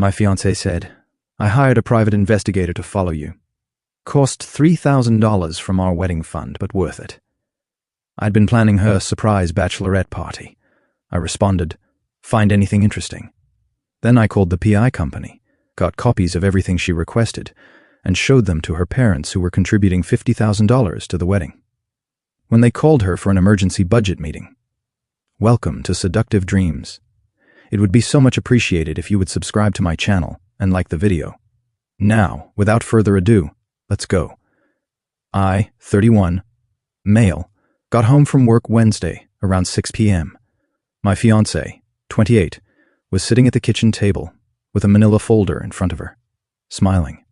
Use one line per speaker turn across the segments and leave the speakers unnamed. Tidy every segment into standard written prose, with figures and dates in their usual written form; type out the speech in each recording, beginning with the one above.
My fiancé said, "I hired a private investigator to follow you. Cost $3,000 from our wedding fund, but worth it." I'd been planning her surprise bachelorette party. I responded, "Find anything interesting?" Then I called the PI company, got copies of everything she requested, and showed them to her parents, who were contributing $50,000 to the wedding. When they called her for an emergency budget meeting, "Welcome to Seductive Dreams. It would be so much appreciated if you would subscribe to my channel and like the video. Now, without further ado, let's go." I, 31, male, got home from work Wednesday around 6 p.m. My fiancé, 28, was sitting at the kitchen table with a manila folder in front of her, smiling.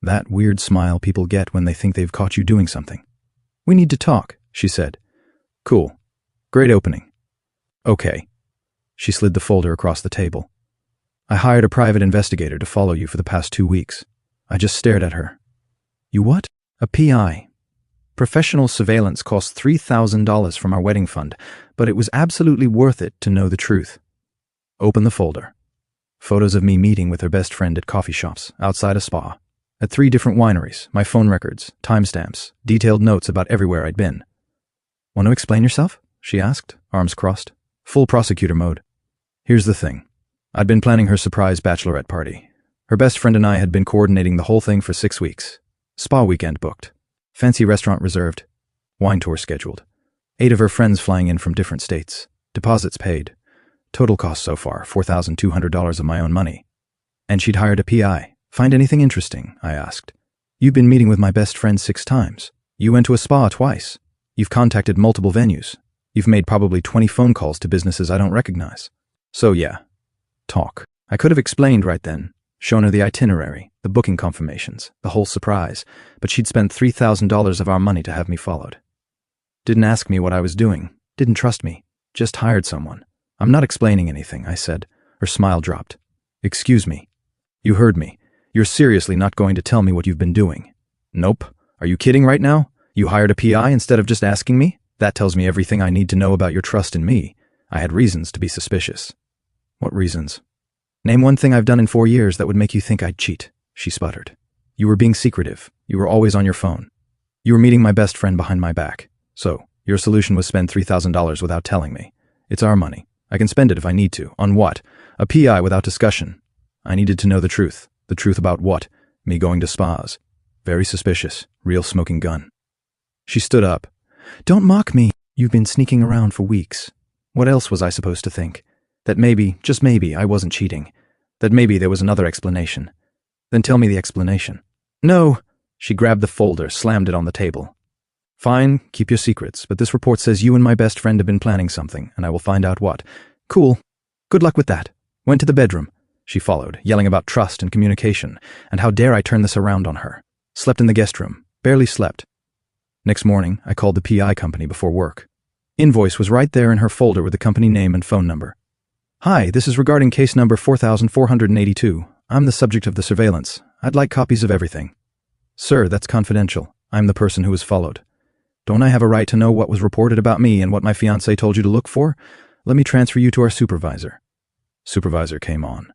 That weird smile people get when they think they've caught you doing something. "We need to talk," she said. "Cool. Great opening." "Okay." She slid the folder across the table. "I hired a private investigator to follow you for the past 2 weeks." I just stared at her. "You what?" "A PI. Professional surveillance cost $3,000 from our wedding fund, but it was absolutely worth it to know the truth." Open the folder. Photos of me meeting with her best friend at coffee shops, outside a spa, at 3 different wineries, my phone records, timestamps, detailed notes about everywhere I'd been. "Want to explain yourself?" she asked, arms crossed. Full prosecutor mode. "Here's the thing. I'd been planning her surprise bachelorette party. Her best friend and I had been coordinating the whole thing for 6 weeks. Spa weekend booked. Fancy restaurant reserved. Wine tour scheduled. 8 of her friends flying in from different states. Deposits paid. Total cost so far, $4,200 of my own money. And she'd hired a PI. Find anything interesting?" I asked. "You've been meeting with my best friend 6 times. You went to a spa twice. You've contacted multiple venues. You've made probably 20 phone calls to businesses I don't recognize. So yeah, talk." I could have explained right then, shown her the itinerary, the booking confirmations, the whole surprise, but she'd spent $3,000 of our money to have me followed. Didn't ask me what I was doing, didn't trust me, just hired someone. "I'm not explaining anything," I said. Her smile dropped. "Excuse me. You heard me. You're seriously not going to tell me what you've been doing?" "Nope. Are you kidding right now? You hired a PI instead of just asking me? That tells me everything I need to know about your trust in me. I had reasons to be suspicious." "What reasons?" "Name one thing I've done in 4 years that would make you think I'd cheat," she sputtered. "You were being secretive. You were always on your phone. You were meeting my best friend behind my back. So, your solution was spend $3,000 without telling me. It's our money. I can spend it if I need to. On what? A PI without discussion. I needed to know the truth. The truth about what? Me going to spas. Very suspicious. Real smoking gun." She stood up. "Don't mock me. You've been sneaking around for weeks. What else was I supposed to think? That maybe, just maybe, I wasn't cheating. That maybe there was another explanation. Then tell me the explanation." "No." She grabbed the folder, slammed it on the table. "Fine, keep your secrets, but this report says you and my best friend have been planning something, and I will find out what." "Cool. Good luck with that." Went to the bedroom. She followed, yelling about trust and communication, and how dare I turn this around on her. Slept in the guest room. Barely slept. Next morning, I called the PI company before work. Invoice was right there in her folder with the company name and phone number. "Hi, this is regarding case number 4482. I'm the subject of the surveillance. I'd like copies of everything." "Sir, that's confidential. I'm the person who was followed. Don't I have a right to know what was reported about me and what my fiancé told you to look for? Let me transfer you to our supervisor." Supervisor came on.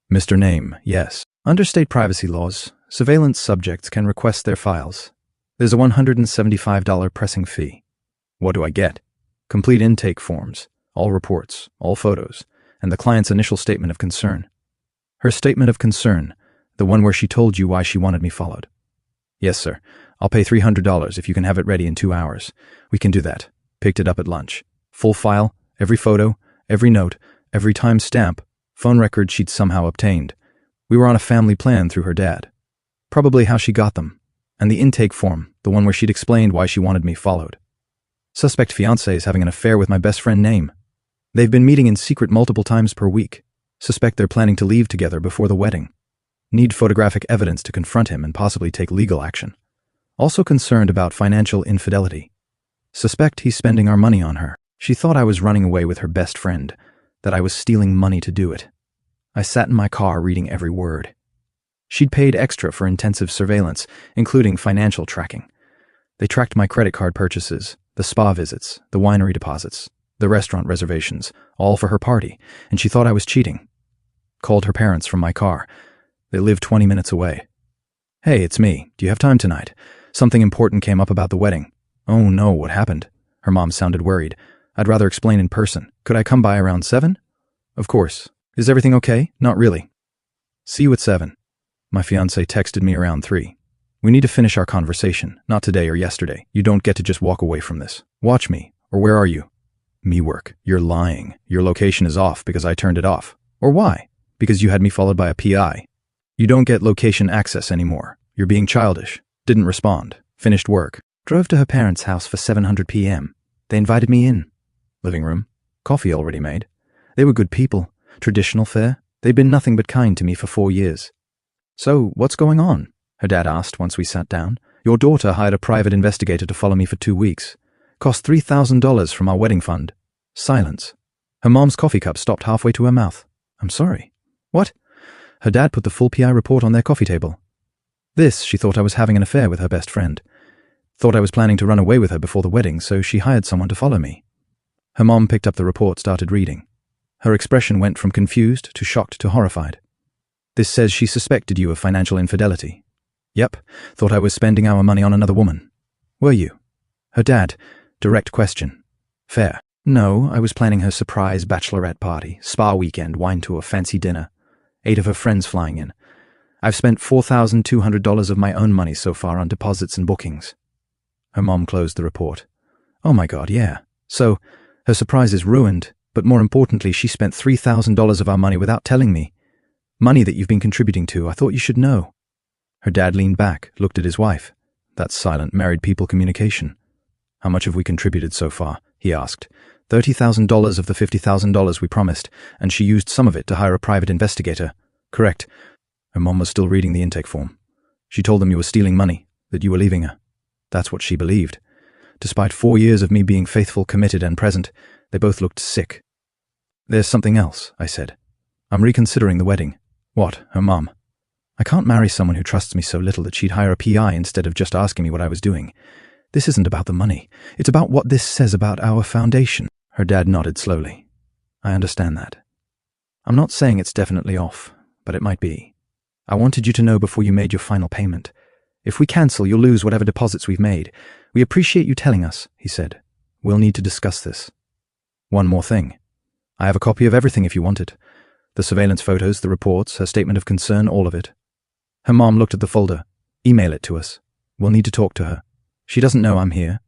"Mr. Name, yes. Under state privacy laws, surveillance subjects can request their files. There's a $175 pressing fee. What do I get? Complete intake forms, all reports, all photos, and the client's initial statement of concern." "Her statement of concern, the one where she told you why she wanted me followed?" "Yes, sir. I'll pay $300 if you can have it ready in 2 hours. We can do that." Picked it up at lunch. Full file, every photo, every note, every time stamp, phone record she'd somehow obtained. We were on a family plan through her dad. Probably how she got them. And the intake form, the one where she'd explained why she wanted me followed. Suspect fiancé is having an affair with my best friend Name. They've been meeting in secret multiple times per week. Suspect they're planning to leave together before the wedding. Need photographic evidence to confront him and possibly take legal action. Also concerned about financial infidelity. Suspect he's spending our money on her. She thought I was running away with her best friend, that I was stealing money to do it. I sat in my car reading every word. She'd paid extra for intensive surveillance, including financial tracking. They tracked my credit card purchases, the spa visits, the winery deposits, the restaurant reservations, all for her party, and she thought I was cheating. Called her parents from my car. They live 20 minutes away. Hey, it's me. Do you have time tonight? Something important came up about the wedding. Oh no, what happened? Her mom sounded worried. I'd rather explain in person. Could I come by around 7? Of course. Is everything okay? Not really. See you at 7. My fiancé texted me around 3. We need to finish our conversation, not today or yesterday. You don't get to just walk away from this. Watch me. Or where are you? Me work. You're lying. Your location is off because I turned it off. Or why? Because you had me followed by a PI. You don't get location access anymore. You're being childish. Didn't respond. Finished work. Drove to her parents' house for 7:00 p.m. They invited me in. Living room. Coffee already made. They were good people. Traditional fare. They'd been nothing but kind to me for 4 years. So, what's going on? Her dad asked once we sat down. Your daughter hired a private investigator to follow me for 2 weeks. Cost $3,000 from our wedding fund. Silence. Her mom's coffee cup stopped halfway to her mouth. I'm sorry. What? Her dad put the full PI report on their coffee table. She thought I was having an affair with her best friend. Thought I was planning to run away with her before the wedding, so she hired someone to follow me. Her mom picked up the report, started reading. Her expression went from confused to shocked to horrified. This says she suspected you of financial infidelity. Yep, thought I was spending our money on another woman. Were you? Her dad, direct question. Fair. No, I was planning her surprise bachelorette party, spa weekend, wine tour, fancy dinner. 8 of her friends flying in. I've spent $4,200 of my own money so far on deposits and bookings. Her mom closed the report. Oh my God, yeah. So, her surprise is ruined, but more importantly, she spent $3,000 of our money without telling me. Money that you've been contributing to, I thought you should know. Her dad leaned back, looked at his wife. That's silent married people communication. How much have we contributed so far? He asked. $30,000 of the $50,000 we promised, and she used some of it to hire a private investigator. Correct. Her mom was still reading the intake form. She told them you were stealing money, that you were leaving her. That's what she believed. Despite 4 years of me being faithful, committed, and present, they both looked sick. There's something else, I said. I'm reconsidering the wedding. What? Her mom. I can't marry someone who trusts me so little that she'd hire a PI instead of just asking me what I was doing. This isn't about the money. It's about what this says about our foundation. Her dad nodded slowly. I understand that. I'm not saying it's definitely off, but it might be. I wanted you to know before you made your final payment. If we cancel, you'll lose whatever deposits we've made. We appreciate you telling us, he said. We'll need to discuss this. One more thing. I have a copy of everything if you want it. The surveillance photos, the reports, her statement of concern, all of it. Her mom looked at the folder. Email it to us. We'll need to talk to her. She doesn't know I'm here.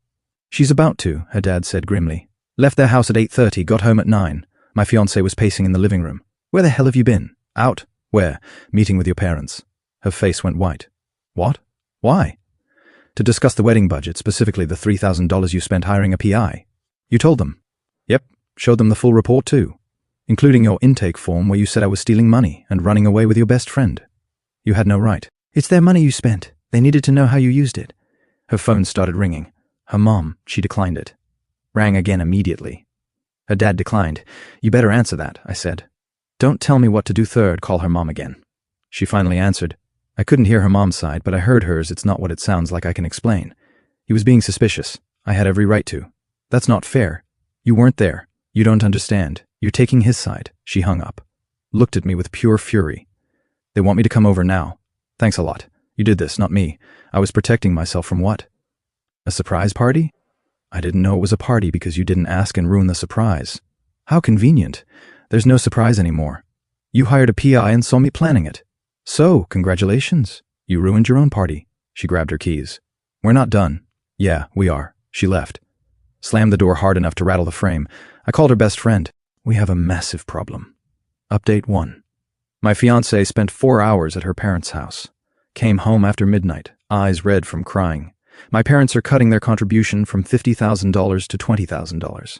She's about to, her dad said grimly. Left their house at 8:30, got home at 9. My fiancé was pacing in the living room. Where the hell have you been? Out? Where? Meeting with your parents. Her face went white. What? Why? To discuss the wedding budget, specifically the $3,000 you spent hiring a PI. You told them? Yep, showed them the full report too, including your intake form where you said I was stealing money and running away with your best friend. You had no right. It's their money you spent. They needed to know how you used it. Her phone started ringing. Her mom, she declined it. Rang again immediately. Her dad declined. You better answer that, I said. Don't tell me what to do. Third, call her mom again. She finally answered. I couldn't hear her mom's side, but I heard hers. It's not what it sounds like. I can explain. He was being suspicious. I had every right to. That's not fair. You weren't there. You don't understand. You're taking his side. She hung up. Looked at me with pure fury. They want me to come over now. Thanks a lot. You did this, not me. I was protecting myself from what? A surprise party? I didn't know it was a party because you didn't ask and ruin the surprise. How convenient. There's no surprise anymore. You hired a PI and saw me planning it. So, congratulations. You ruined your own party. She grabbed her keys. We're not done. Yeah, we are. She left. Slammed the door hard enough to rattle the frame. I called her best friend. We have a massive problem. Update 1. My fiancée spent 4 hours at her parents' house. Came home after midnight, eyes red from crying. My parents are cutting their contribution from $50,000 to $20,000.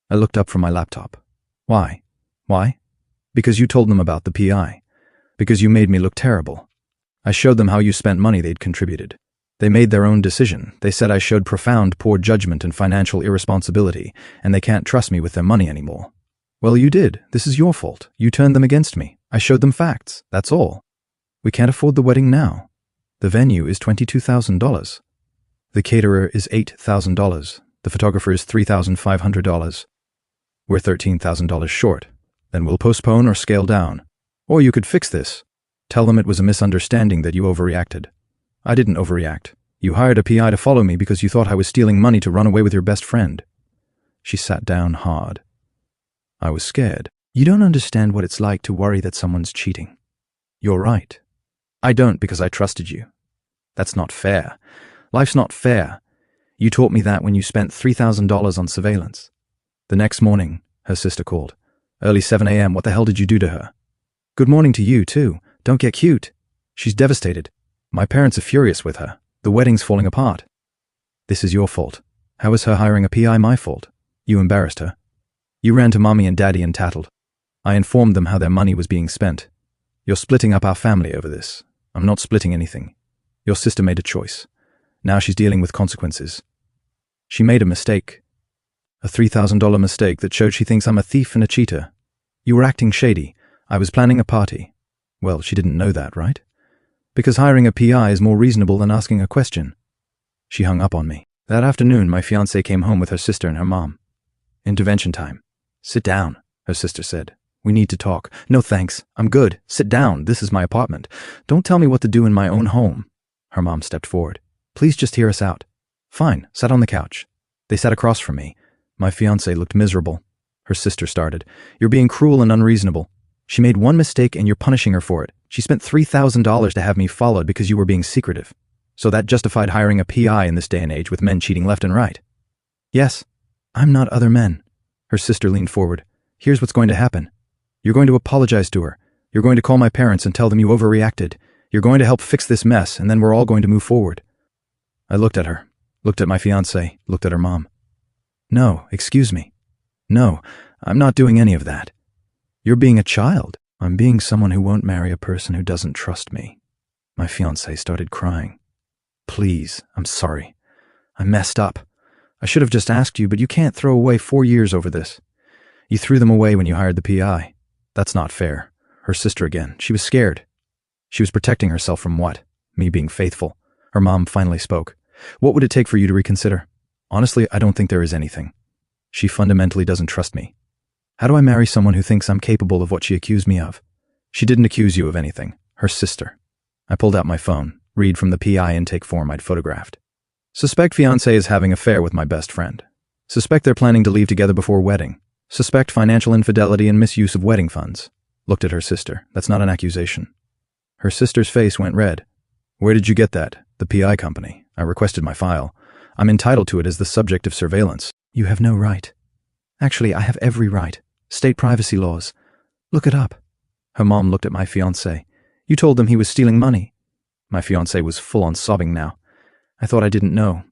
I looked up from my laptop. Why? Why? Because you told them about the PI. Because you made me look terrible. I showed them how you spent money they'd contributed. They made their own decision. They said I showed profound poor judgment and financial irresponsibility, and they can't trust me with their money anymore. Well, you did. This is your fault. You turned them against me. I showed them facts. That's all. We can't afford the wedding now. The venue is $22,000. The caterer is $8,000. The photographer is $3,500. We're $13,000 short. Then we'll postpone or scale down. Or you could fix this. Tell them it was a misunderstanding, that you overreacted. I didn't overreact. You hired a PI to follow me because you thought I was stealing money to run away with your best friend. She sat down hard. I was scared. You don't understand what it's like to worry that someone's cheating. You're right. I don't, because I trusted you. That's not fair. Life's not fair. You taught me that when you spent $3,000 on surveillance. The next morning, her sister called. Early 7 a.m. What the hell did you do to her? Good morning to you, too. Don't get cute. She's devastated. My parents are furious with her. The wedding's falling apart. This is your fault. How is her hiring a PI my fault? You embarrassed her. You ran to mommy and daddy and tattled. I informed them how their money was being spent. You're splitting up our family over this. I'm not splitting anything. Your sister made a choice. Now she's dealing with consequences. She made a mistake. A $3,000 mistake that showed she thinks I'm a thief and a cheater. You were acting shady. I was planning a party. Well, she didn't know that, right? Because hiring a PI is more reasonable than asking a question. She hung up on me. That afternoon, my fiancée came home with her sister and her mom. Intervention time. Sit down, her sister said. We need to talk. No thanks. I'm good. Sit down. This is my apartment. Don't tell me what to do in my own home. Her mom stepped forward. Please just hear us out. Fine. Sat on the couch. They sat across from me. My fiancée looked miserable. Her sister started. You're being cruel and unreasonable. She made one mistake and you're punishing her for it. She spent $3,000 to have me followed because you were being secretive. So that justified hiring a PI in this day and age with men cheating left and right. Yes. I'm not other men. Her sister leaned forward. Here's what's going to happen. You're going to apologize to her. You're going to call my parents and tell them you overreacted. You're going to help fix this mess, and then we're all going to move forward. I looked at her, looked at my fiancée, looked at her mom. No, excuse me. No, I'm not doing any of that. You're being a child. I'm being someone who won't marry a person who doesn't trust me. My fiancée started crying. Please, I'm sorry. I messed up. I should have just asked you, but you can't throw away 4 years over this. You threw them away when you hired the PI. That's not fair. Her sister again. She was scared. She was protecting herself from what? Me being faithful. Her mom finally spoke. What would it take for you to reconsider? Honestly, I don't think there is anything. She fundamentally doesn't trust me. How do I marry someone who thinks I'm capable of what she accused me of? She didn't accuse you of anything. Her sister. I pulled out my phone. Read from the PI intake form I'd photographed. Suspect fiancé is having an affair with my best friend. Suspect they're planning to leave together before wedding. Suspect financial infidelity and misuse of wedding funds. Looked at her sister. That's not an accusation. Her sister's face went red. Where did you get that? The PI company. I requested my file. I'm entitled to it as the subject of surveillance. You have no right. Actually, I have every right. State privacy laws. Look it up. Her mom looked at my fiancé. You told them he was stealing money. My fiancé was full on sobbing now. I thought I didn't know.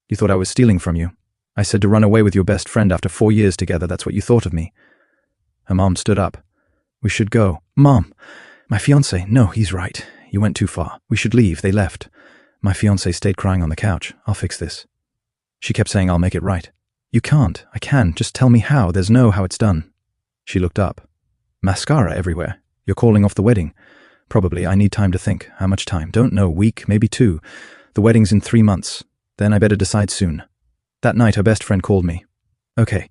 You thought I was stealing from you. I said to run away with your best friend after 4 years together. That's what you thought of me. Her mom stood up. We should go. Mom. My fiancé. No, he's right. You went too far. We should leave. They left. My fiancé stayed crying on the couch. I'll fix this. She kept saying I'll make it right. You can't. I can. Just tell me how. There's no how it's done. She looked up. Mascara everywhere. You're calling off the wedding. Probably. I need time to think. How much time? Don't know. Week, maybe 2. The wedding's in 3 months. Then I better decide soon. That night, her best friend called me. Okay.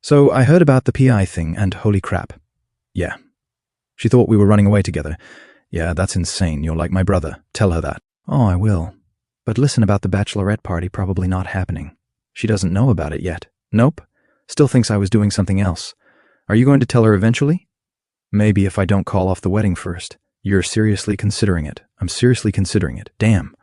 So I heard about the PI thing and holy crap. Yeah. She thought we were running away together. Yeah, that's insane. You're like my brother. Tell her that. Oh, I will. But listen about the Bachelorette party probably not happening. She doesn't know about it yet. Nope. Still thinks I was doing something else. Are you going to tell her eventually? Maybe if I don't call off the wedding first. You're seriously considering it. I'm seriously considering it. Damn.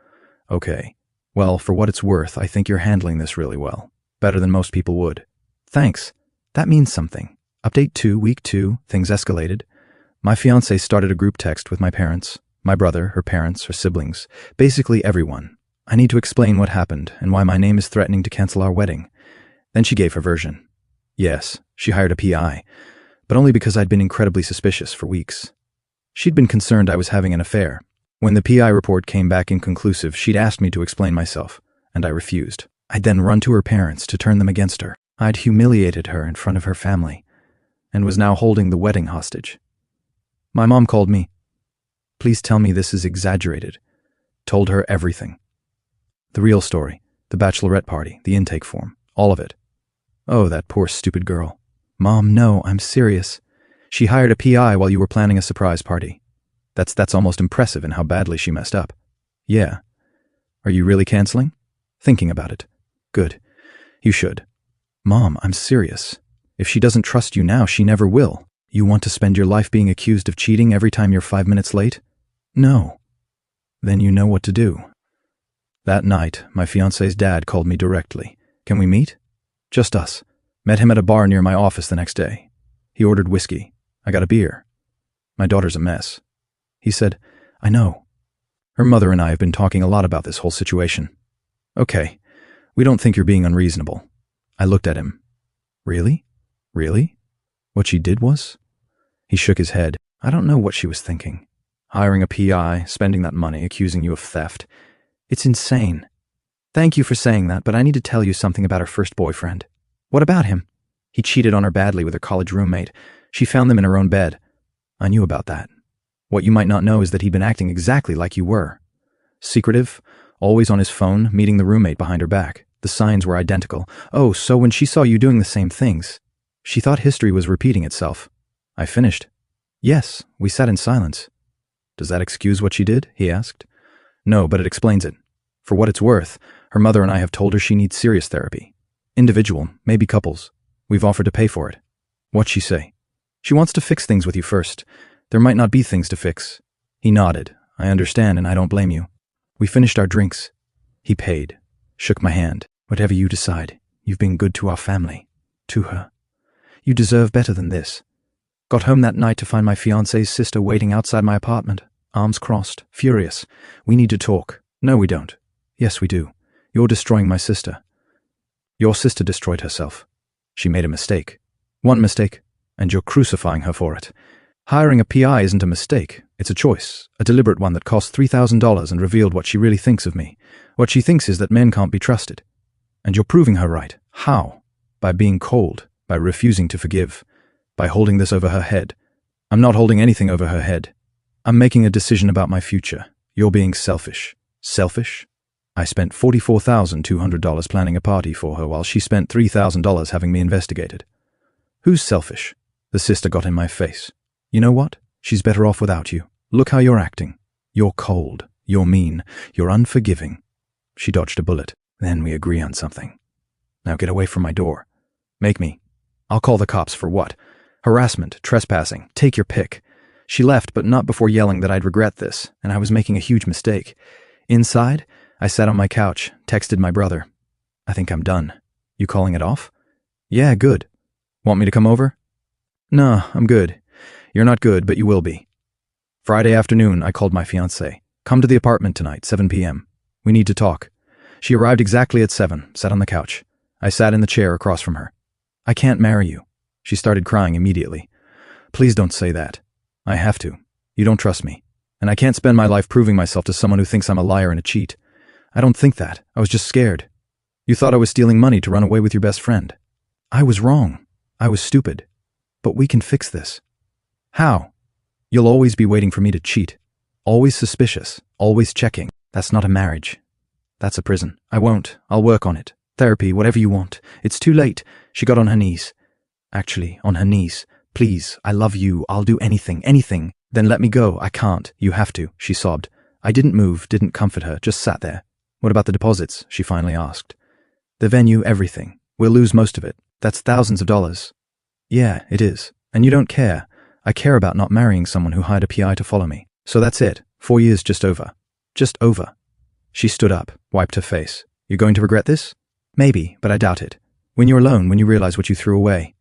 Okay. Well, for what it's worth, I think you're handling this really well. Better than most people would. Thanks. That means something. Update 2, week 2, things escalated. My fiancé started a group text with my parents, my brother, her parents, her siblings, basically everyone. I need to explain what happened and why my name is threatening to cancel our wedding. Then she gave her version. Yes, she hired a PI, but only because I'd been incredibly suspicious for weeks. She'd been concerned I was having an affair. When the PI report came back inconclusive, she'd asked me to explain myself, and I refused. I'd then run to her parents to turn them against her. I'd humiliated her in front of her family, and was now holding the wedding hostage. My mom called me. Please tell me this is exaggerated. Told her everything. The real story, the bachelorette party, the intake form, all of it. Oh, that poor stupid girl. Mom, no, I'm serious. She hired a PI while you were planning a surprise party. That's almost impressive in how badly she messed up. Yeah. Are you really canceling? Thinking about it. Good. You should. Mom, I'm serious. If she doesn't trust you now, she never will. You want to spend your life being accused of cheating every time you're 5 minutes late? No. Then you know what to do. That night, my fiancé's dad called me directly. Can we meet? Just us. Met him at a bar near my office the next day. He ordered whiskey. I got a beer. My daughter's a mess. He said, I know. Her mother and I have been talking a lot about this whole situation. Okay, we don't think you're being unreasonable. I looked at him. Really? Really? What she did was? He shook his head. I don't know what she was thinking. Hiring a PI, spending that money, accusing you of theft. It's insane. Thank you for saying that, but I need to tell you something about her first boyfriend. What about him? He cheated on her badly with her college roommate. She found them in her own bed. I knew about that. What you might not know is that he'd been acting exactly like you were. Secretive, always on his phone, meeting the roommate behind her back. The signs were identical. Oh, so when she saw you doing the same things, she thought history was repeating itself. I finished. Yes, we sat in silence. Does that excuse what she did? He asked. No, but it explains it. For what it's worth, her mother and I have told her she needs serious therapy. Individual, maybe couples. We've offered to pay for it. What'd she say? She wants to fix things with you first. There might not be things to fix. He nodded. I understand, and I don't blame you. We finished our drinks. He paid. Shook my hand. Whatever you decide, you've been good to our family. To her. You deserve better than this. Got home that night to find my fiancé's sister waiting outside my apartment, arms crossed, furious. We need to talk. No, we don't. Yes, we do. You're destroying my sister. Your sister destroyed herself. She made a mistake. One mistake, and you're crucifying her for it. Hiring a PI isn't a mistake. It's a choice, a deliberate one that cost $3,000 and revealed what she really thinks of me. What she thinks is that men can't be trusted. And you're proving her right. How? By being cold, by refusing to forgive, by holding this over her head. I'm not holding anything over her head. I'm making a decision about my future. You're being selfish. Selfish? I spent $44,200 planning a party for her while she spent $3,000 having me investigated. Who's selfish? The sister got in my face. You know what? She's better off without you. Look how you're acting. You're cold. You're mean. You're unforgiving. She dodged a bullet. Then we agree on something. Now get away from my door. Make me. I'll call the cops for what? Harassment, trespassing, take your pick. She left, but not before yelling that I'd regret this, and I was making a huge mistake. Inside, I sat on my couch, texted my brother. I think I'm done. You calling it off? Yeah, good. Want me to come over? No, I'm good. You're not good, but you will be. Friday afternoon, I called my fiancée. Come to the apartment tonight, 7 p.m. We need to talk. She arrived exactly at 7, sat on the couch. I sat in the chair across from her. I can't marry you. She started crying immediately. Please don't say that. I have to. You don't trust me. And I can't spend my life proving myself to someone who thinks I'm a liar and a cheat. I don't think that. I was just scared. You thought I was stealing money to run away with your best friend. I was wrong. I was stupid. But we can fix this. How? You'll always be waiting for me to cheat. Always suspicious. Always checking. That's not a marriage. That's a prison. I won't. I'll work on it. Therapy, whatever you want. It's too late. She got on her knees. Actually, on her knees. Please, I love you. I'll do anything, anything. Then let me go. I can't. You have to, she sobbed. I didn't move, didn't comfort her, just sat there. What about the deposits? She finally asked. The venue, everything. We'll lose most of it. That's thousands of dollars. Yeah, it is. And you don't care. I care about not marrying someone who hired a PI to follow me. So that's it. 4 years just over. Just over. She stood up, wiped her face. You're going to regret this? Maybe, but I doubt it. When you're alone, when you realize what you threw away.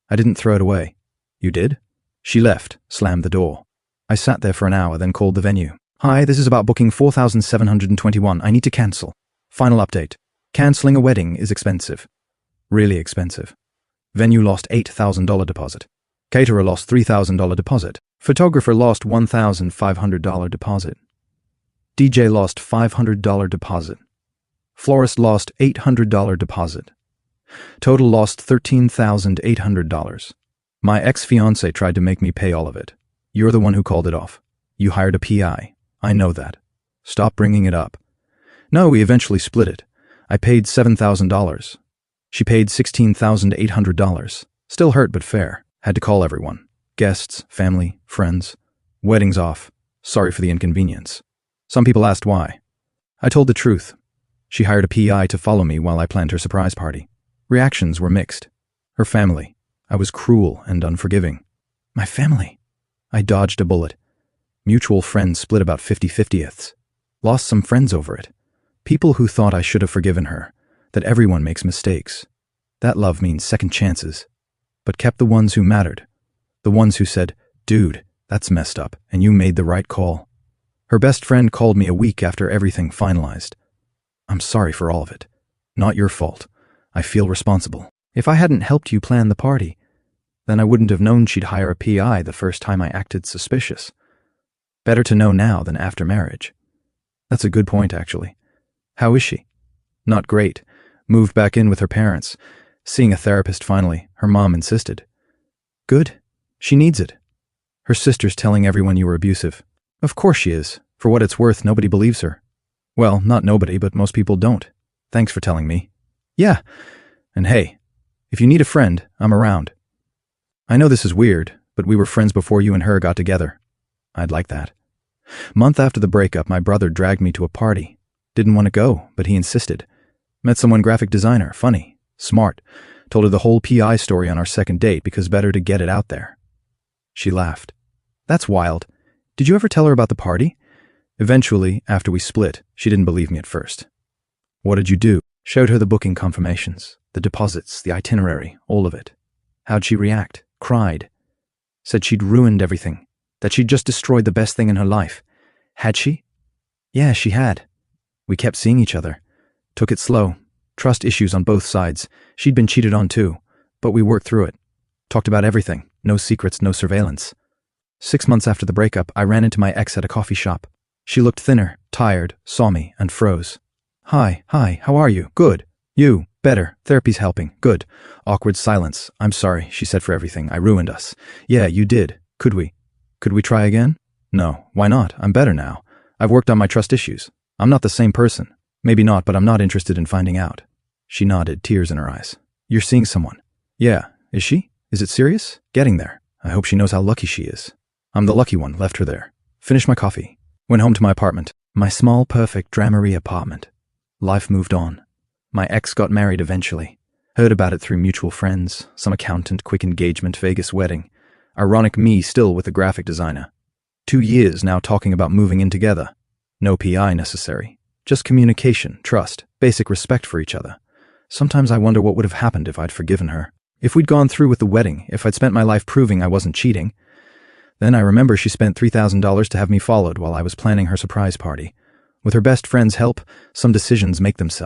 I didn't throw it away. You did? She left, slammed the door. I sat there for an hour, then called the venue. Hi, this is about booking 4,721. I need to cancel. Final update. Canceling a wedding is expensive. Really expensive. Venue lost $8,000 deposit. Caterer lost $3,000 deposit. Photographer lost $1,500 deposit. DJ lost $500 deposit. Florist lost $800 deposit. Total lost $13,800. My ex-fiancé tried to make me pay all of it. You're the one who called it off. You hired a PI. I know that. Stop bringing it up. No, we eventually split it. I paid $7,000. She paid $16,800. Still hurt but fair. Had to call everyone. Guests, family, friends. Weddings off. Sorry for the inconvenience. Some people asked why. I told the truth. She hired a PI to follow me while I planned her surprise party. Reactions were mixed. Her family. I was cruel and unforgiving. My family. I dodged a bullet. Mutual friends split about 50-50ths. Lost some friends over it. People who thought I should have forgiven her, that everyone makes mistakes. That love means second chances. But kept the ones who mattered. The ones who said, dude, that's messed up, and you made the right call. Her best friend called me a week after everything finalized. I'm sorry for all of it. Not your fault. I feel responsible. If I hadn't helped you plan the party, then I wouldn't have known she'd hire a PI the first time I acted suspicious. Better to know now than after marriage. That's a good point, actually. How is she? Not great. Moved back in with her parents. Seeing a therapist finally, her mom insisted. Good. She needs it. Her sister's telling everyone you were abusive. Of course she is. For what it's worth, nobody believes her. Well, not nobody, but most people don't. Thanks for telling me. Yeah. And hey, if you need a friend, I'm around. I know this is weird, but we were friends before you and her got together. I'd like that. Month after the breakup, my brother dragged me to a party. Didn't want to go, but he insisted. Met someone graphic designer, funny, smart. Told her the whole PI story on our second date because better to get it out there. She laughed. That's wild. Did you ever tell her about the party? Eventually, after we split, she didn't believe me at first. What did you do? Showed her the booking confirmations, the deposits, the itinerary, all of it. How'd she react? Cried. Said she'd ruined everything, that she'd just destroyed the best thing in her life. Had she? Yeah, she had. We kept seeing each other. Took it slow. Trust issues on both sides. She'd been cheated on too, but we worked through it. Talked about everything. No secrets, no surveillance. 6 months after the breakup, I ran into my ex at a coffee shop. She looked thinner, tired, saw me, and froze. Hi, how are you? Good. You? Better. Therapy's helping. Good. Awkward silence. I'm sorry, she said, for everything. I ruined us. Yeah, you did. Could we try again? No. Why not? I'm better now. I've worked on my trust issues. I'm not the same person. Maybe not, but I'm not interested in finding out. She nodded, tears in her eyes. You're seeing someone? Yeah. Is she? Is it serious? Getting there. I hope she knows how lucky she is. I'm the lucky one, left her there. Finished my coffee. Went home to my apartment. My small, perfect Dramery apartment. Life moved on. My ex got married eventually. Heard about it through mutual friends, some accountant, quick engagement, Vegas wedding. Ironic me still with the graphic designer. 2 years now talking about moving in together. No PI necessary. Just communication, trust, basic respect for each other. Sometimes I wonder what would have happened if I'd forgiven her. If we'd gone through with the wedding, if I'd spent my life proving I wasn't cheating. Then I remember she spent $3,000 to have me followed while I was planning her surprise party. With her best friend's help, some decisions make themselves.